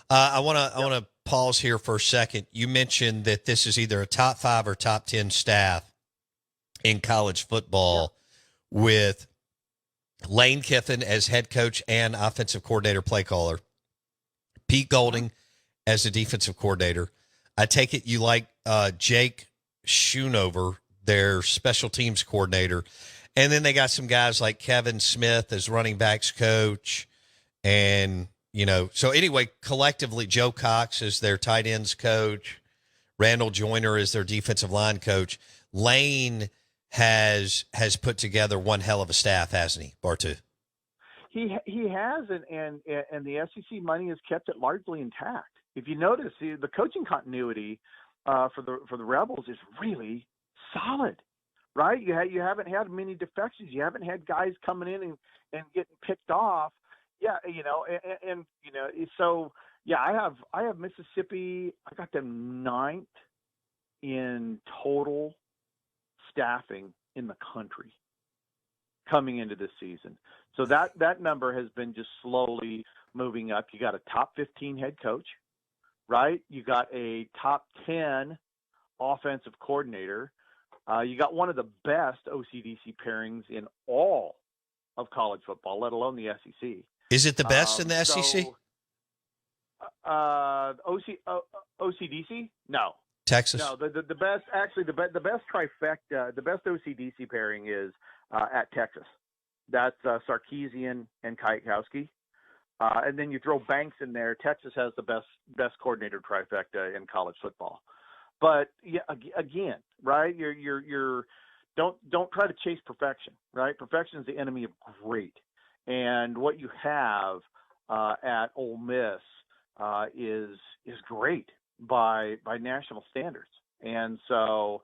I want to pause here for a second. You mentioned that this is either a top 5 or top 10 staff in college Yeah. football with Lane Kiffin as head coach and offensive coordinator play caller, Pete Uh-huh. Golding as the defensive coordinator. I take it you like Jake Schoonover, their special teams coordinator. And then they got some guys like Kevin Smith as running backs coach. And, so anyway, collectively, Joe Cox is their tight ends coach. Randall Joyner is their defensive line coach. Lane has put together one hell of a staff, hasn't he, Bartoo? He has, and the SEC money has kept it largely intact. If you notice, the coaching continuity for the Rebels is really solid, right? You haven't had many defections. You haven't had guys coming in and getting picked off. Yeah, so yeah, I have Mississippi. I got them ninth in total staffing in the country coming into this season. So that number has been just slowly moving up. You got a top 15 head coach, right? You got a top 10 offensive coordinator. You got one of the best OCDC pairings in all of college football, let alone the SEC. Is it the best in the SEC? OCDC? No. Texas? No, the best, actually, the best trifecta, the best OCDC pairing is at Texas. That's Sarkisian and Kwiatkowski. And then you throw Banks in there. Texas has the best coordinator trifecta in college football. But yeah, again, right? You're don't try to chase perfection, right? Perfection is the enemy of great. And what you have at Ole Miss is great by national standards. And so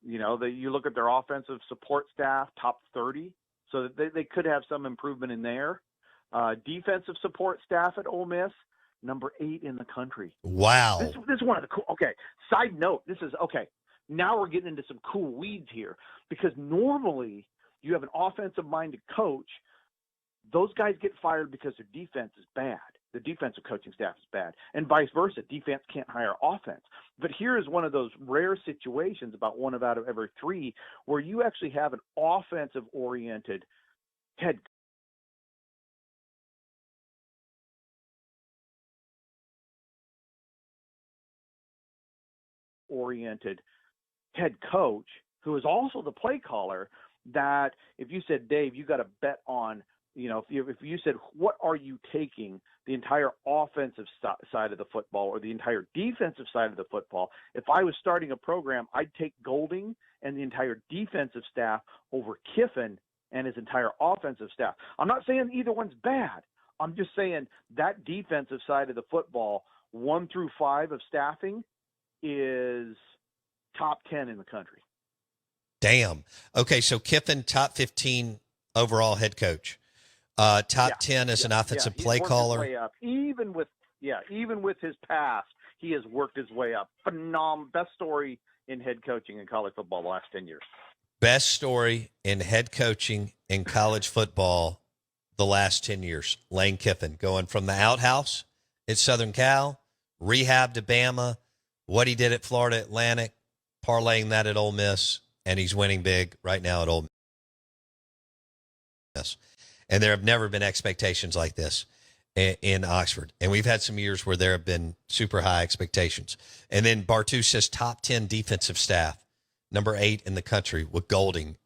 you look at their offensive support staff, top 30, so that they could have some improvement in there. Defensive support staff at Ole Miss, number 8 in the country. Wow. This is one of the cool. Okay. Side note. This is okay. Now we're getting into some cool weeds here, because normally you have an offensive-minded coach. Those guys get fired because their defense is bad. The defensive coaching staff is bad, and vice versa. Defense can't hire offense. But here is one of those rare situations, about one out of every 3, where you actually have an offensive-oriented head coach who is also the play caller. That if you said, Dave, you got to bet on, if you said, what are you taking, the entire offensive side of the football or the entire defensive side of the football? If I was starting a program, I'd take Golding and the entire defensive staff over Kiffin and his entire offensive staff. I'm not saying either one's bad. I'm just saying that defensive side of the football, 1 through 5 of staffing, is top 10 in the country. Damn. Okay, so Kiffin, top 15 overall head coach. Top 10 as an offensive play caller. His way up. Even with his past, he has worked his way up. Phenomenal. Best story in head coaching in college football the last 10 years. Best story in head coaching in college football the last 10 years. Lane Kiffin, going from the outhouse at Southern Cal, rehab to Bama, what he did at Florida Atlantic, parlaying that at Ole Miss, and he's winning big right now at Ole Miss. And there have never been expectations like this in Oxford. And we've had some years where there have been super high expectations. And then Bartoo says top 10 defensive staff, number 8 in the country with Golding